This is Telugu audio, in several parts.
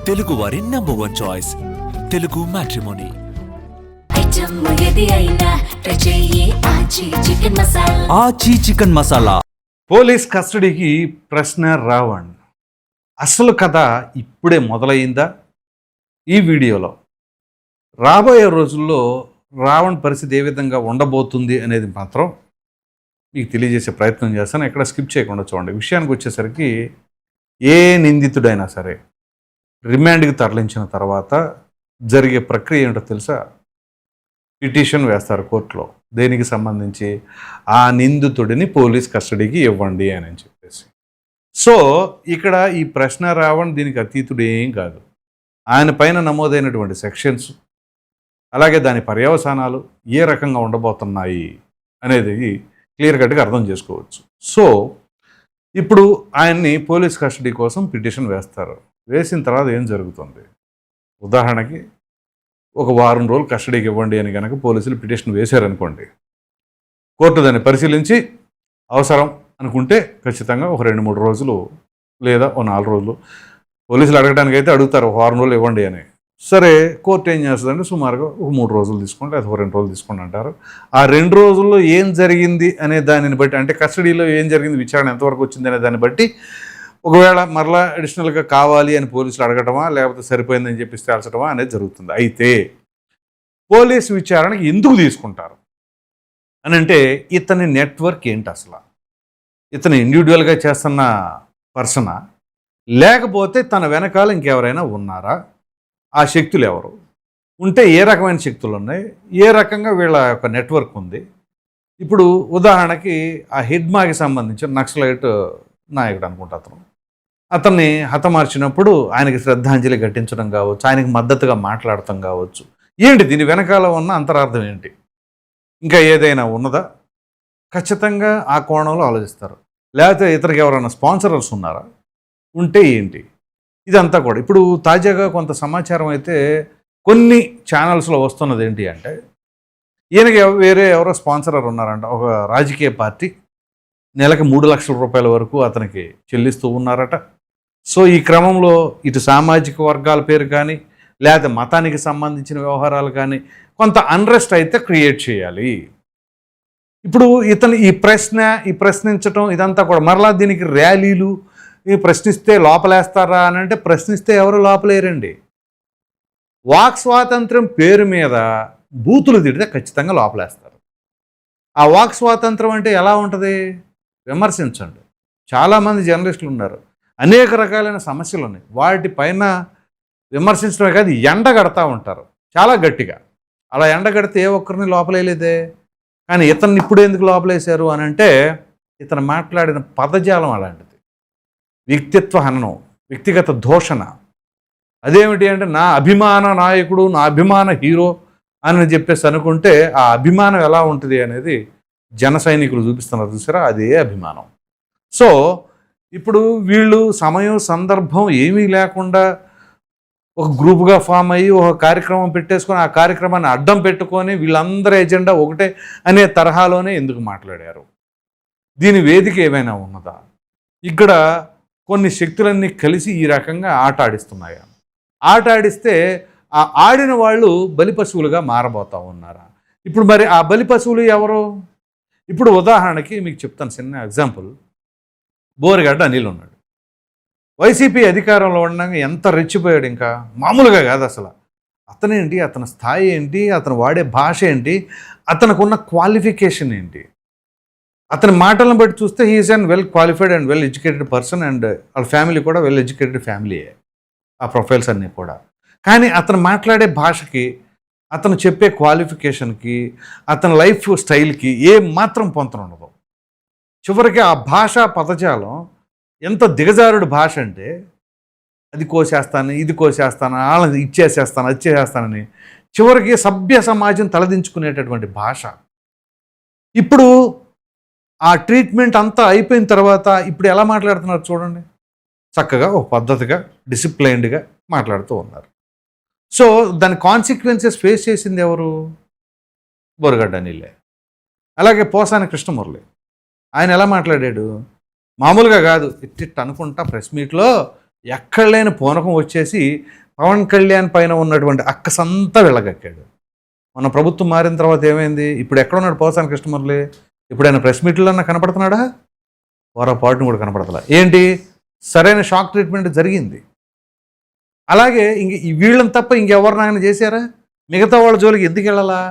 తెలుగు వారి నంబర్ 1 చాయిస్ తెలుగు మ్యాట్రిమోనీ. ఆచి చికెన్ మసాలా. పోలీస్ కస్టడీకి ప్రశ్న రావణ్. అసలు కథ ఇప్పుడే మొదలైందా? ఈ వీడియోలో రాబోయే రోజుల్లో రావణ్ పరిస్థితి ఏ విధంగా ఉండబోతుంది అనేది మాత్రం మీకు తెలియజేసే ప్రయత్నం చేస్తాను. ఎక్కడ స్కిప్ చేయకుండా చూడండి. విషయానికి వచ్చేసరికి ఏ నిందితుడైనా సరే రిమాండ్కి తరలించిన తర్వాత జరిగే ప్రక్రియ ఏంటో తెలుసా? పిటిషన్ వేస్తారు కోర్టులో. దేనికి సంబంధించి? ఆ నిందితుడిని పోలీస్ కస్టడీకి ఇవ్వండి అని చెప్పేసి. సో ఇక్కడ ఈ ప్రశ్న రావణ్ దీనికి అతీతుడు ఏం కాదు. ఆయన పైన నమోదైనటువంటి సెక్షన్స్, అలాగే దాని పర్యవసానాలు ఏ రకంగా ఉండబోతున్నాయి అనేది క్లియర్ కట్గా అర్థం చేసుకోవచ్చు. సో ఇప్పుడు ఆయన్ని పోలీస్ కస్టడీ కోసం పిటిషన్ వేస్తారు. వేసిన తర్వాత ఏం జరుగుతుంది? ఉదాహరణకి ఒక వారం రోజులు కస్టడీకి ఇవ్వండి అని కనుక పోలీసులు పిటిషన్ వేశారనుకోండి, కోర్టు దాన్ని పరిశీలించి అవసరం అనుకుంటే ఖచ్చితంగా ఒక 2-3 రోజులు లేదా ఓ 4 రోజులు పోలీసులు అడగడానికి అయితే అడుగుతారు, ఒక వారం రోజులు ఇవ్వండి అని. సరే, కోర్టు ఏం చేస్తుందంటే సుమారుగా ఒక 3 రోజులు తీసుకోండి, లేదా 2 రోజులు తీసుకోండి అంటారు. ఆ 2 రోజుల్లో ఏం జరిగింది అనే దానిని బట్టి, అంటే కస్టడీలో ఏం జరిగింది, విచారణ ఎంతవరకు వచ్చింది అనే దాన్ని బట్టి ఒకవేళ మరలా అడిషనల్గా కావాలి అని పోలీసులు అడగటమా, లేకపోతే సరిపోయిందని చెప్పి తేల్చడమా అనేది జరుగుతుంది. అయితే పోలీసు విచారణకి ఎందుకు తీసుకుంటారు అని అంటే, ఇతని నెట్వర్క్ ఏంటి అసలు? ఇతను ఇండివిజువల్గా చేస్తున్న పర్సనా, లేకపోతే తన వెనకాల ఇంకెవరైనా ఉన్నారా? ఆ శక్తులు ఎవరు ఉంటే, ఏ రకమైన శక్తులు ఉన్నాయి, ఏ రకంగా వీళ్ళ యొక్క నెట్వర్క్ ఉంది? ఇప్పుడు ఉదాహరణకి ఆ హిడ్మాకి సంబంధించిన నక్సలైట్ నాయకుడు అనుకుంటా, అతన్ని హతమార్చినప్పుడు ఆయనకి శ్రద్ధాంజలి ఘటించడం కావచ్చు, ఆయనకి మద్దతుగా మాట్లాడటం కావచ్చు. ఏంటి దీని వెనకాల ఉన్న అంతరార్థం ఏంటి? ఇంకా ఏదైనా ఉన్నదా? ఖచ్చితంగా ఆ కోణంలో ఆలోచిస్తారు. లేకపోతే ఇతరికి ఎవరైనా స్పాన్సరర్స్ ఉన్నారా? ఉంటే ఏంటి? ఇదంతా కూడా ఇప్పుడు తాజాగా కొంత సమాచారం అయితే కొన్ని ఛానల్స్లో వస్తున్నది ఏంటి అంటే, ఈయనకి వేరే ఎవరో స్పాన్సరర్ ఉన్నారంట. ఒక రాజకీయ పార్టీ నెలకి 3 లక్షల రూపాయల వరకు అతనికి చెల్లిస్తూ ఉన్నారట. సో ఈ క్రమంలో ఇటు సామాజిక వర్గాల పేరు కానీ, లేదా మతానికి సంబంధించిన వ్యవహారాలు కానీ కొంత అన్రెస్ట్ అయితే క్రియేట్ చేయాలి. ఇప్పుడు ఇతను ఈ ప్రశ్నించటం ఇదంతా కూడా మరలా దీనికి ర్యాలీలు, ఈ ప్రశ్నిస్తే లోపలేస్తారా అని అంటే, ప్రశ్నిస్తే ఎవరు లోపలేరండి. వాక్ స్వాతంత్రం పేరు మీద బూతులు తిడితే ఖచ్చితంగా లోపలేస్తారు. ఆ వాక్ స్వాతంత్రం అంటే ఎలా ఉంటుంది? విమర్శించండి. చాలామంది జర్నలిస్టులు ఉన్నారు, అనేక రకాలైన సమస్యలు ఉన్నాయి, వాటిపైన విమర్శించడమే కాదు ఎండగడతా ఉంటారు చాలా గట్టిగా. అలా ఎండగడితే ఏ ఒక్కరిని లోపలేలేదే. కానీ ఇతన్ని ఇప్పుడు ఎందుకు లోపలేశారు అని అంటే, ఇతను మాట్లాడిన పదజాలం అలాంటిది. వ్యక్తిత్వ హననం, వ్యక్తిగత దూషణ. అదేమిటి అంటే, నా అభిమాన నాయకుడు, నా అభిమాన హీరో అని చెప్పేసి అనుకుంటే ఆ అభిమానం ఎలా ఉంటుంది అనేది జన సైనికులు చూపిస్తున్నారు చూసారా, అదే అభిమానం. సో ఇప్పుడు వీళ్ళు సమయం సందర్భం ఏమీ లేకుండా ఒక గ్రూప్గా ఫామ్ అయ్యి ఒక కార్యక్రమం పెట్టేసుకొని ఆ కార్యక్రమాన్ని అడ్డం పెట్టుకొని వీళ్ళందరి ఎజెండా ఒకటే అనే తరహాలోనే ఎందుకు మాట్లాడారు? దీని వేదిక ఏమైనా ఉన్నదా? ఇక్కడ కొన్ని శక్తులన్నీ కలిసి ఈ రకంగా ఆట ఆడిస్తున్నాయా? ఆట ఆడిస్తే ఆ ఆడిన వాళ్ళు బలిపశువులుగా మారబోతూ ఉన్నారా? ఇప్పుడు మరి ఆ బలిపశువులు ఎవరు? ఇప్పుడు ఉదాహరణకి మీకు చెప్తాను చిన్న ఎగ్జాంపుల్. బోరిగడ్డ అనిల్ ఉన్నాడు. వైసీపీ అధికారంలో ఉండగా ఎంత రెచ్చిపోయాడు, ఇంకా మామూలుగా కాదు అసలు. అతనేంటి, అతని స్థాయి ఏంటి, అతను వాడే భాష ఏంటి, అతనుకున్న క్వాలిఫికేషన్ ఏంటి, అతని మాటలను బట్టి చూస్తే he is an well qualified and well educated person, and వాళ్ళ ఫ్యామిలీ కూడా వెల్ ఎడ్యుకేటెడ్ ఫ్యామిలీయే, ఆ ప్రొఫైల్స్ అన్నీ కూడా. కానీ అతను మాట్లాడే భాషకి, అతను చెప్పే క్వాలిఫికేషన్కి, అతని లైఫ్ స్టైల్కి ఏ మాత్రం పొంతన ఉండదు. చివరికి ఆ భాషా పదజాలం ఎంత దిగజారుడు భాష అంటే, అది కోసేస్తాను, ఇది కోసేస్తాను, వాళ్ళని ఇచ్చేసేస్తాను, అది చేసేస్తానని చివరికి సభ్య సమాజం తలదించుకునేటటువంటి భాష. ఇప్పుడు ఆ ట్రీట్మెంట్ అంతా అయిపోయిన తర్వాత ఇప్పుడు ఎలా మాట్లాడుతున్నారు చూడండి. చక్కగా ఒక పద్ధతిగా డిసిప్లైన్డ్గా మాట్లాడుతూ ఉన్నారు. సో దాని కాన్సిక్వెన్సెస్ ఫేస్ చేసింది ఎవరు? బోరగడ్డ అనిలే. అలాగే పోసాని కృష్ణమురళి, ఆయన ఎలా మాట్లాడాడు? మామూలుగా కాదు, ఇట్టిట్ అనుకుంటా ప్రెస్ మీట్లో ఎక్కడ లేని పూనకం వచ్చేసి పవన్ కళ్యాణ్ పైన ఉన్నటువంటి అక్కసంతా వెళ్ళగక్కాడు. మన ప్రభుత్వం మారిన తర్వాత ఏమైంది? ఇప్పుడు ఎక్కడున్నాడు పోసాని కృష్ణమురళి? ఇప్పుడు ఆయన ప్రెస్ మీట్లన్నా కనపడుతున్నాడా? పొరపాటును కూడా కనపడతలా. ఏంటి? సరైన షాక్ ట్రీట్మెంట్ జరిగింది. అలాగే వీళ్ళని తప్ప ఇంకెవరినైనా చేశారా? మిగతా వాళ్ళ జోలికి ఎందుకు వెళ్ళాలా?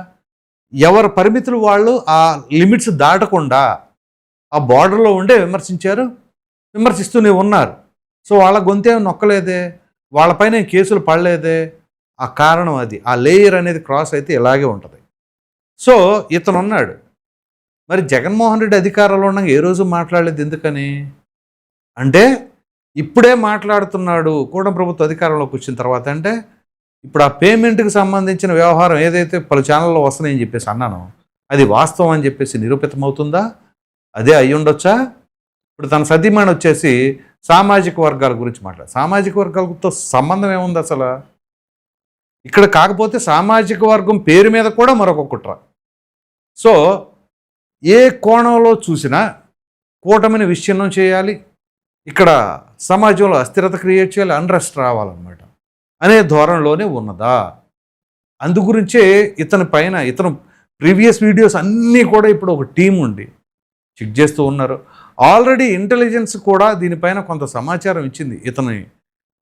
ఎవరి పరిమితులు వాళ్ళు ఆ లిమిట్స్ దాటకుండా ఆ బార్డర్లో ఉండే విమర్శిస్తూనే ఉన్నారు. సో వాళ్ళ గొంతేం నొక్కలేదే, వాళ్ళపైన కేసులు పడలేదే. ఆ కారణం అది, ఆ లేయర్ అనేది క్రాస్ అయితే ఇలాగే ఉంటుంది. సో ఇతను ఉన్నాడు. మరి జగన్మోహన్ రెడ్డి అధికారంలో ఉండగా ఏ రోజు మాట్లాడలేదు. ఎందుకని అంటే ఇప్పుడే మాట్లాడుతున్నాడు కూటమి ప్రభుత్వ అధికారంలోకి వచ్చిన తర్వాత. అంటే ఇప్పుడు ఆ పేమెంట్కి సంబంధించిన వ్యవహారం ఏదైతే పలు ఛానల్లో వస్తున్నాయని చెప్పేసి అన్నాను, అది వాస్తవం అని చెప్పేసి నిరూపితమవుతుందా? అదే అయి ఉండొచ్చా? ఇప్పుడు తన సతీమణి వచ్చేసి సామాజిక వర్గాల గురించి సామాజిక వర్గాలతో సంబంధం ఏముంది అసలు ఇక్కడ? కాకపోతే సామాజిక వర్గం పేరు మీద కూడా మరొక కుట్ర. సో ఏ కోణంలో చూసినా కూటమిని విచ్ఛిన్నం చేయాలి, ఇక్కడ సమాజంలో అస్థిరత క్రియేట్ చేయాలి, అన్రెస్ట్ రావాలన్నమాట అనే ధోరణిలోనే ఉన్నదా? అందుగురించే ఇతని ప్రీవియస్ వీడియోస్ అన్నీ కూడా ఇప్పుడు ఒక టీం ఉండి చెక్ చేస్తూ ఉన్నారు. ఆల్రెడీ ఇంటెలిజెన్స్ కూడా దీనిపైన కొంత సమాచారం ఇచ్చింది, ఇతని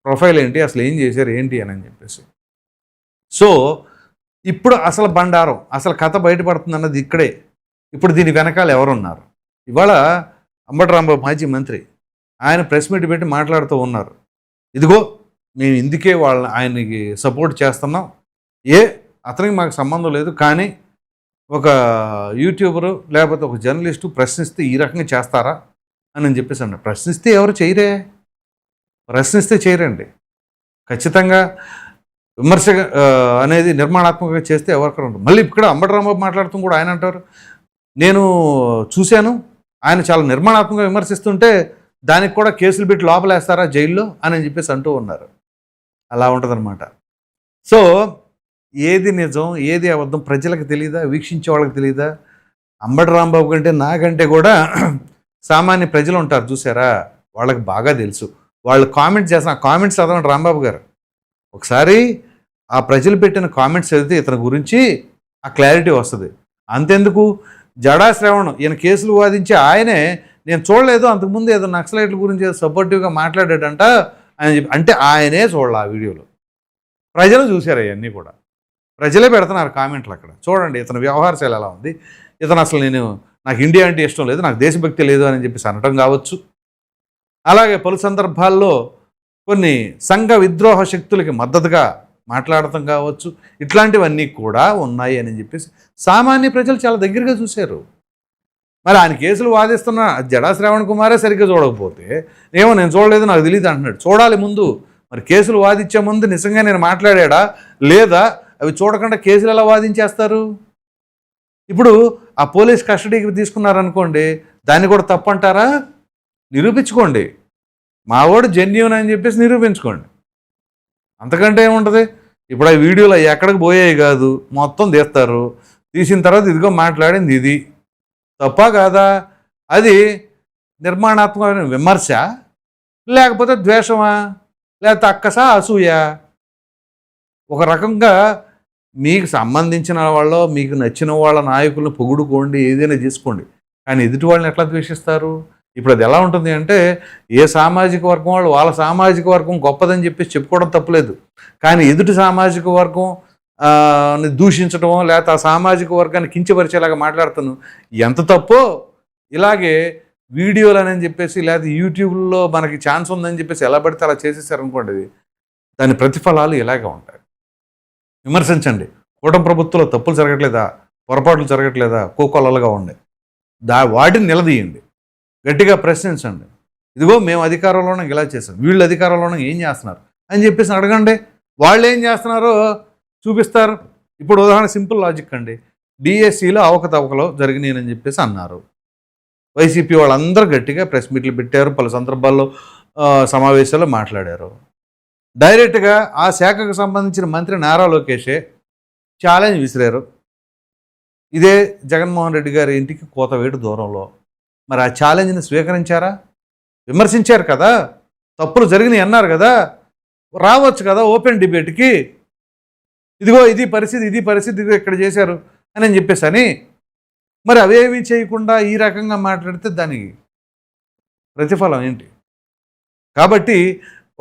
ప్రొఫైల్ ఏంటి, అసలు ఏం చేశారు ఏంటి అని చెప్పేసి. సో ఇప్పుడు అసలు బండారం, అసలు కథ బయటపడుతుంది అన్నది ఇక్కడే. ఇప్పుడు దీని వెనకాల ఎవరున్నారు? ఇవాళ అంబటి రాంబాబు మాజీ మంత్రి ఆయన ప్రెస్ మీట్ పెట్టి మాట్లాడుతూ ఉన్నారు. ఇదిగో మేము ఇందుకే ఆయనకి సపోర్ట్ చేస్తున్నాం, అతనికి మాకు సంబంధం లేదు, కానీ ఒక యూట్యూబరు లేకపోతే ఒక జర్నలిస్టు ప్రశ్నిస్తే ఈ రకంగా చేస్తారా అని చెప్పేసి అన్నారు. ప్రశ్నిస్తే ఎవరు చేయరండి. ఖచ్చితంగా విమర్శ అనేది నిర్మాణాత్మకంగా చేస్తే ఎవరికైనా ఉంటుంది. మళ్ళీ ఇక్కడ అంబటి రాంబాబు మాట్లాడుతూ కూడా ఆయన అంటారు, నేను చూశాను ఆయన చాలా నిర్మాణాత్మకంగా విమర్శిస్తుంటే దానికి కూడా కేసులు పెట్టి లోపలేస్తారా జైల్లో అని చెప్పేసి అంటూ ఉన్నారు. అలా ఉంటుందన్నమాట. సో ఏది నిజం ఏది అబద్ధం ప్రజలకు తెలియదా, వీక్షించే వాళ్ళకి తెలియదా? అంబటి రాంబాబు కంటే నాకంటే కూడా సామాన్య ప్రజలు ఉంటారు చూసారా, వాళ్ళకి బాగా తెలుసు. వాళ్ళు కామెంట్ చేసిన కామెంట్స్ చదవండి రాంబాబు గారు. ఒకసారి ఆ ప్రజలు పెట్టిన కామెంట్స్ చదివితే ఇతని గురించి ఆ క్లారిటీ వస్తుంది. అంతెందుకు జడా శ్రవణ్ ఈయన కేసులు వాదించి ఆయనే నేను చూడలేదు, అంతకుముందు ఏదో నక్సలైట్ల గురించి సపోర్టివ్గా మాట్లాడాడంట అని చెప్పి అంటే ఆయనే చూడాలి ఆ వీడియోలో. ప్రజలు చూశారు అవన్నీ కూడా, ప్రజలే పెడుతున్నారు కామెంట్లు అక్కడ. చూడండి ఇతని వ్యవహార శైలి ఎలా ఉంది. ఇతను అసలు నాకు ఇండియా అంటే ఇష్టం లేదు, నాకు దేశభక్తి లేదు అని చెప్పేసి అనటం కావచ్చు. అలాగే పలు సందర్భాల్లో కొన్ని సంఘ విద్రోహ శక్తులకి మద్దతుగా మాట్లాడటం కావచ్చు. ఇట్లాంటివన్నీ కూడా ఉన్నాయి అని చెప్పేసి సామాన్య ప్రజలు చాలా దగ్గరగా చూశారు. మరి ఆయన కేసులు వాదిస్తున్న జడా శ్రావణ్ కుమారే సరిగ్గా చూడకపోతే నేను చూడలేదు నాకు తెలియదు అంటున్నాడు. చూడాలి ముందు. మరి కేసులు వాదించే ముందు నిజంగా నేను మాట్లాడా లేదా అవి చూడకుండా కేసులు ఎలా వాదించేస్తారు? ఇప్పుడు ఆ పోలీస్ కస్టడీకి తీసుకున్నారనుకోండి, దాన్ని కూడా తప్పంటారా? నిరూపించుకోండి. మావాడు జెన్యూన్ అని చెప్పేసి నిరూపించుకోండి. అంతకంటే ఏముంటుంది? ఇప్పుడు ఆ వీడియోలు ఎక్కడికి పోయాయి కాదు, మొత్తం తీస్తారు. తీసిన తర్వాత ఇదిగో మాట్లాడింది ఇది తప్ప కాదా? అది నిర్మాణాత్మకమైన విమర్శ లేకపోతే ద్వేషమా లేకపోతే అక్కసా అసూయ? ఒక రకంగా మీకు సంబంధించిన వాళ్ళు మీకు నచ్చిన వాళ్ళ నాయకులను పొగుడుకోండి, ఏదైనా చేసుకోండి, కానీ ఎదుటి వాళ్ళని ఎట్లా ద్వేషిస్తారు? ఇప్పుడు అది ఎలా ఉంటుంది అంటే ఏ సామాజిక వర్గం వాళ్ళు వాళ్ళ సామాజిక వర్గం గొప్పదని చెప్పేసి చెప్పుకోవడం తప్పులేదు, కానీ ఎదుటి సామాజిక వర్గం దూషించడమో లేకపోతే ఆ సామాజిక వర్గాన్ని కించపరిచేలాగా మాట్లాడుతాను ఎంత తప్పో. ఇలాగే వీడియోలు అని చెప్పేసి లేకపోతే యూట్యూబ్లో మనకి ఛాన్స్ ఉందని చెప్పేసి ఎలా పడితే అలా చేసేసారనుకోండి, దాని ప్రతిఫలాలు ఇలాగే ఉంటాయి. విమర్శించండి. కూటమి ప్రభుత్వంలో తప్పులు జరగట్లేదా, పొరపాట్లు జరగట్లేదా, కోకొల్లలుగా ఉండే వాటిని నిలదీయండి, గట్టిగా ప్రశ్నించండి. ఇదిగో మేము అధికారంలోనే ఇలా చేసాం, వీళ్ళు అధికారంలోనే ఏం చేస్తున్నారు అని చెప్పేసి అడగండి. వాళ్ళు ఏం చేస్తున్నారో చూపిస్తారు. ఇప్పుడు ఉదాహరణ సింపుల్ లాజిక్ అండి, డిఎస్సిలో అవకతవకలు జరిగినాయని చెప్పేసి అన్నారు. వైసీపీ వాళ్ళందరూ గట్టిగా ప్రెస్ మీట్లు పెట్టారు, పలు సందర్భాల్లో సమావేశాల్లో మాట్లాడారు. డైరెక్ట్గా ఆ శాఖకు సంబంధించిన మంత్రి నారా లోకేషే ఛాలెంజ్ విసిరారు. ఇదే జగన్మోహన్ రెడ్డి గారి ఇంటికి కోతవేటు దూరంలో. మరి ఆ ఛాలెంజ్ని స్వీకరించారా? విమర్శించారు కదా, తప్పులు జరిగినాయి అన్నారు కదా, రావచ్చు కదా ఓపెన్ డిబేట్కి, ఇదిగో ఇది పరిస్థితి ఇదిగో ఇక్కడ చేశారు అని చెప్పేసి అని. మరి అవేమీ చేయకుండా ఈ రకంగా మాట్లాడితే దానికి ప్రతిఫలం ఏంటి? కాబట్టి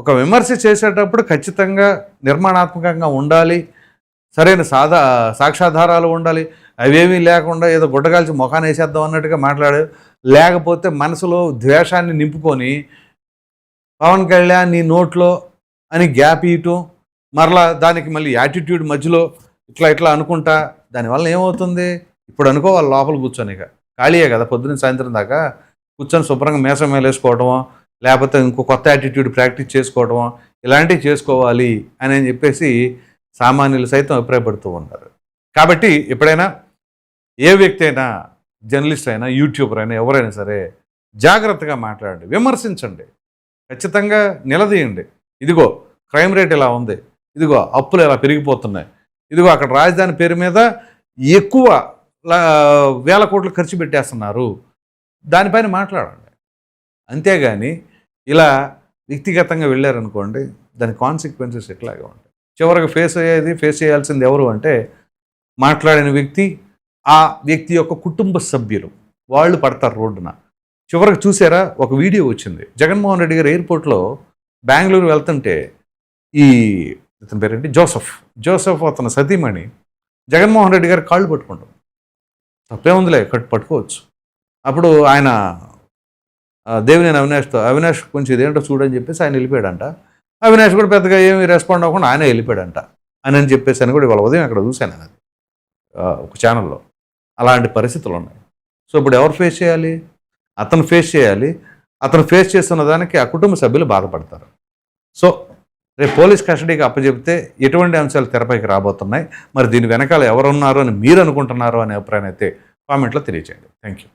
ఒక విమర్శ చేసేటప్పుడు ఖచ్చితంగా నిర్మాణాత్మకంగా ఉండాలి, సరైన సాక్ష్యాధారాలు ఉండాలి. అవేమీ లేకుండా ఏదో గుడ్డగాల్చి ముఖాన్ని వేసేద్దాం అన్నట్టుగా మాట్లాడు, లేకపోతే మనసులో ద్వేషాన్ని నింపుకొని పవన్ కళ్యాణ్ నీ నోట్లో అని గ్యాప్ ఇయటం, మరలా దానికి మళ్ళీ యాటిట్యూడ్ మధ్యలో ఇట్లా అనుకుంటా, దానివల్ల ఏమవుతుంది? ఇప్పుడు అనుకోవాలి లోపల కూర్చొని, ఇక ఖాళీయే కదా పొద్దున్న సాయంత్రం దాకా కూర్చొని శుభ్రంగా మేసం మేలేసుకోవటమో, లేకపోతే ఇంకో కొత్త యాటిట్యూడ్ ప్రాక్టీస్ చేసుకోవటమో, ఇలాంటివి చేసుకోవాలి అని చెప్పేసి సామాన్యులు సైతం అభిప్రాయపడుతూ ఉంటారు. కాబట్టి ఎప్పుడైనా ఏ వ్యక్తి అయినా, జర్నలిస్ట్ అయినా, యూట్యూబర్ అయినా, ఎవరైనా సరే జాగ్రత్తగా మాట్లాడండి, విమర్శించండి, ఖచ్చితంగా నిలదీయండి. ఇదిగో క్రైమ్ రేట్ ఇలా ఉంది, ఇదిగో అప్పులు ఇలా పెరిగిపోతున్నాయి, ఇదిగో అక్కడ రాజధాని పేరు మీద ఎక్కువ వేల కోట్లు ఖర్చు పెట్టేస్తున్నారు, దానిపైన మాట్లాడండి. అంతేగాని ఇలా వ్యక్తిగతంగా వెళ్ళారనుకోండి, దాని కాన్సిక్వెన్సెస్ ఎట్లాగే ఉంటాయి. చివరికి ఫేస్ చేయాల్సింది ఎవరు అంటే మాట్లాడిన వ్యక్తి, ఆ వ్యక్తి యొక్క కుటుంబ సభ్యులు, వాళ్ళు పడతారు రోడ్డున. చివరికి చూసారా, ఒక వీడియో వచ్చింది, జగన్మోహన్ రెడ్డి గారు ఎయిర్పోర్ట్లో బెంగళూరు వెళ్తుంటే ఇతని పేరేంటి జోసఫ్ అతను సతీమణి జగన్మోహన్ రెడ్డి గారు కాళ్ళు పట్టుకుంటాం, తప్పేముందిలే పట్టుకోవచ్చు. అప్పుడు ఆయన దేవినేని అవినాష్ కొంచెం ఇదేంటో చూడని చెప్పేసి ఆయన వెళ్ళిపోయాడంట. అవినాష్ కూడా పెద్దగా ఏమి రెస్పాండ్ అవ్వకుండా ఆయన వెళ్ళిపోయాడంట అని చెప్పేసి అని కూడా ఇవాళ ఉదయం అక్కడ చూశాను నేను ఒక ఛానల్లో. అలాంటి పరిస్థితులు ఉన్నాయి. సో ఇప్పుడు ఎవరు ఫేస్ చేయాలి? అతను ఫేస్ చేయాలి. అతను ఫేస్ చేస్తున్న దానికి ఆ కుటుంబ సభ్యులు బాధపడతారు. సో రేపు పోలీస్ కస్టడీకి అప్పచెప్తే ఎటువంటి అంశాలు తెరపైకి రాబోతున్నాయి, మరి దీని వెనకాల ఎవరున్నారు అని మీరు అనుకుంటున్నారు అనే అభిప్రాయం అయితే కామెంట్లో తెలియజేయండి. Thank you.